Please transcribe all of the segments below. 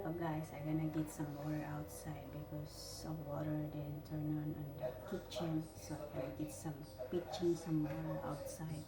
Hello guys, I'm gonna get some water outside because some water didn't turn on the kitchen, so I'm gonna get some pitching some water outside.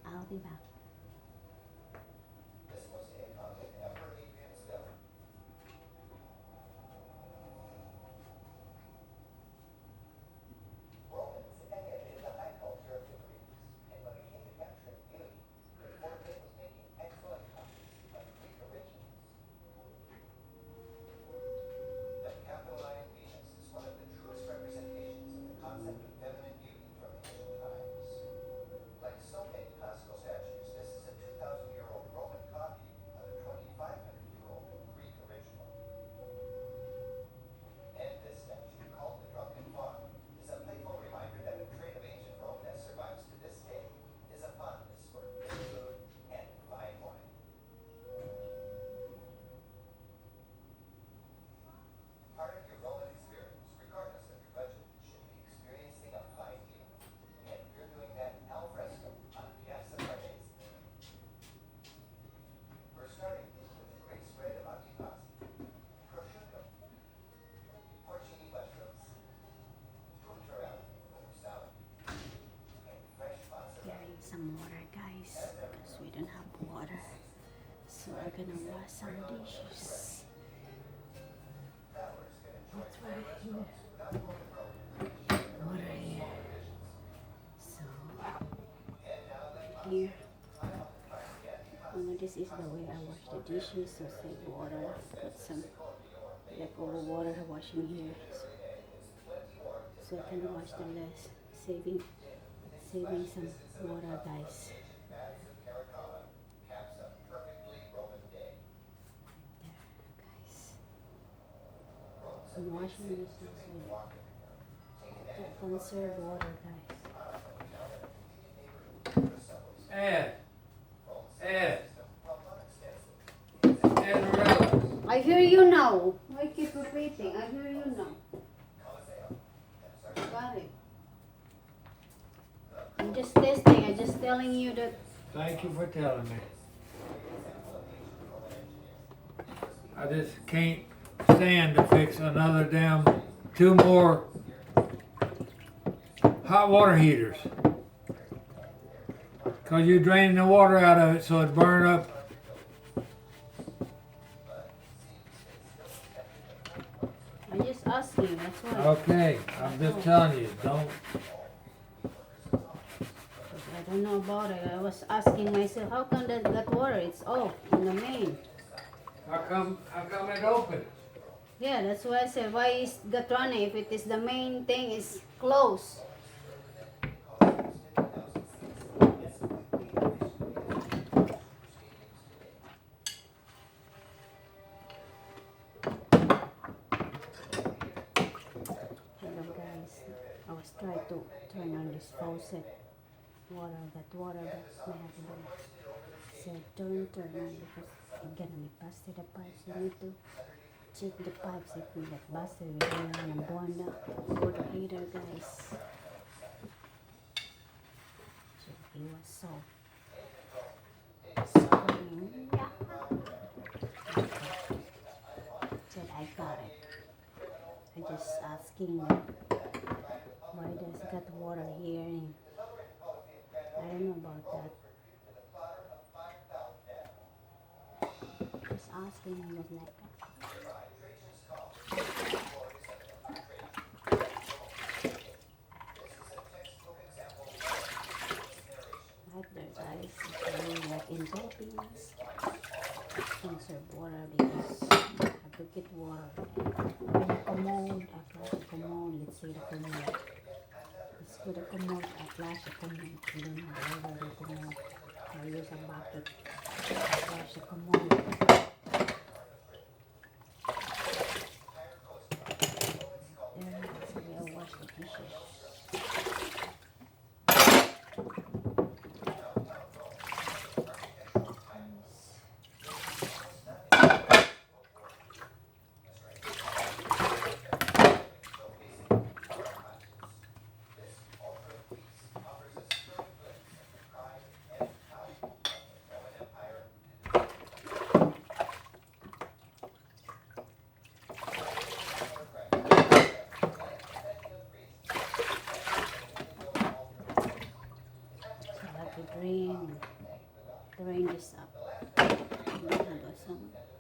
I'll be back. Getting some water guys because we don't have water. So I'm gonna wash some dishes. It's right here. Water here. So here. This is the way I wash the dishes. So save water. Put some leftover water washing here. So I can wash the less. Saving some water guys. I'm washing this to conserve water guys. Ed. Ed. Ed. I hear you now. I keep repeating. I hear you now. Got it. I'm just testing. I'm just telling you that. Thank you for telling me. I just can't stand to fix another damn 2 more hot water heaters. Cause you're draining the water out of it so it burn up. I'm just asking. That's why. Okay, I'm just telling you, don't. I don't know about it. I was asking myself, how come that water? It's off in the main. How come it open? Yeah, that's why I said, why is that running if it is the main thing is closed? Hello guys, I was trying to turn on this faucet water that my husband said don't turn on because it's gonna be busted the pipes. You need to check the pipes if we get busted. We don't want to burn the water heater guys. So he was so screaming. Yeah. Said I got it. I just asking why there's got water here and I don't know about that. Just asking him was like right there guys. It's like in Philippines. Conserve water because I have to get water. When the commode, I flash the commode. Let's say the commode. Let's put the commode, I flash the commode. You don't have water the commode. I use a bucket. I flash the commode. There, so I'll wash the dishes.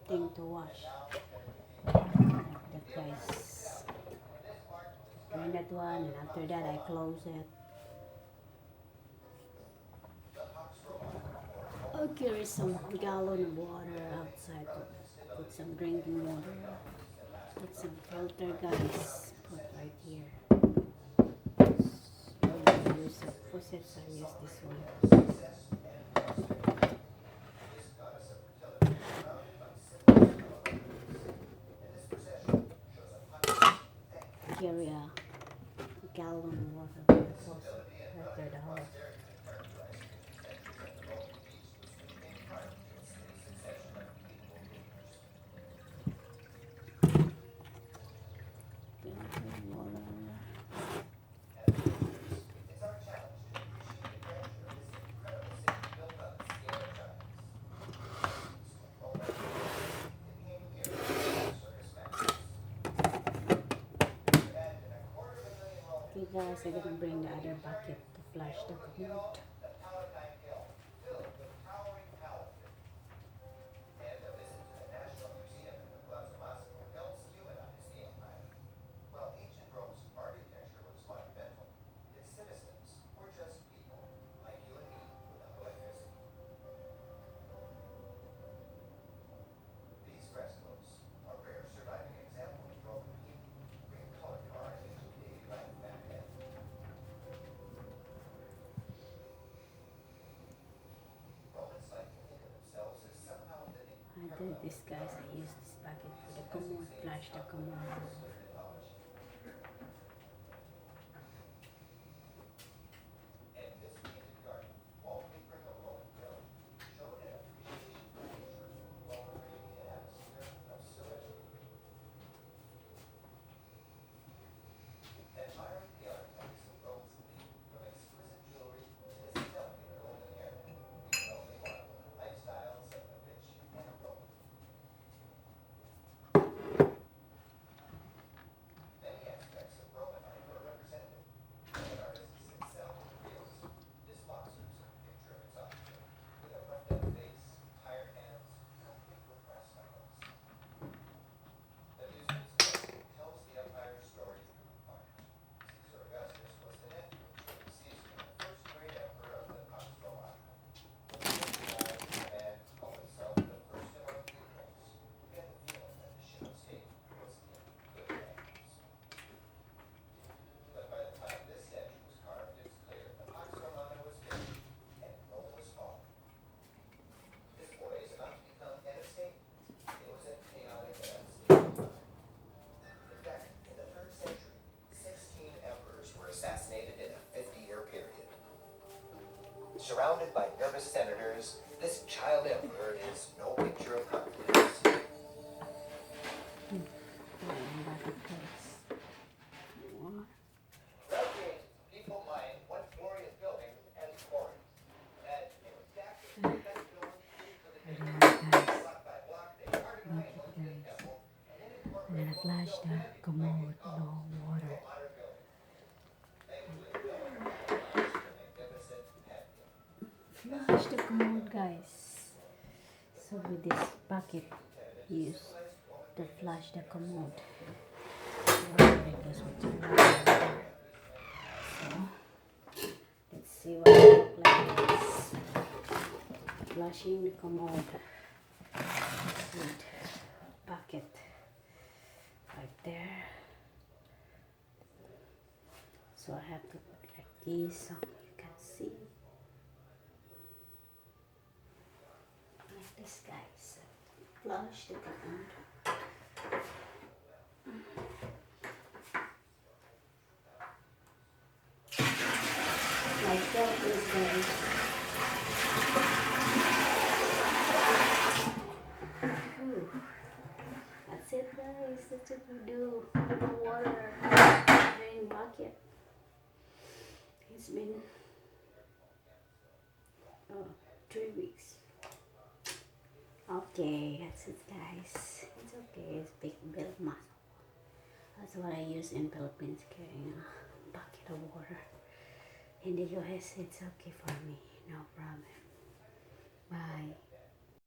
thing to wash. Like that, guys. Doing that one, and after that I close it. I'll carry some gallon of water outside to put some drinking water. Put some filter, guys. Put right here. I use a faucet, so I use this one. Carry a gallon of water for the faucet right there, the hose. Filter water. Okay guys, I'm gonna bring the other bucket to flush the commode. I did this guys, I use this bucket for the commode, flush the commode. Surrounded by nervous senators, this child emperor is no picture of confidence. Recreate people mind what glorious building and glory. That block by block, they parted away from the temple, and then I'm gonna flush the commode, no water. Flush the commode, guys. So with this bucket, use to flush the commode. So let's see what it looks like, guys. Flushing the commode with bucket right there. So I have to put like this so you can see. Like this, guys. Flush the commode. Like that is guys. Whew. That's it, guys. That's what we do with the water drain bucket. It's been 3 weeks. Okay, that's it, guys. It's okay. It's big build muscle. That's what I use in Philippines, carrying a bucket of water. In the US, it's okay for me. No problem. Bye.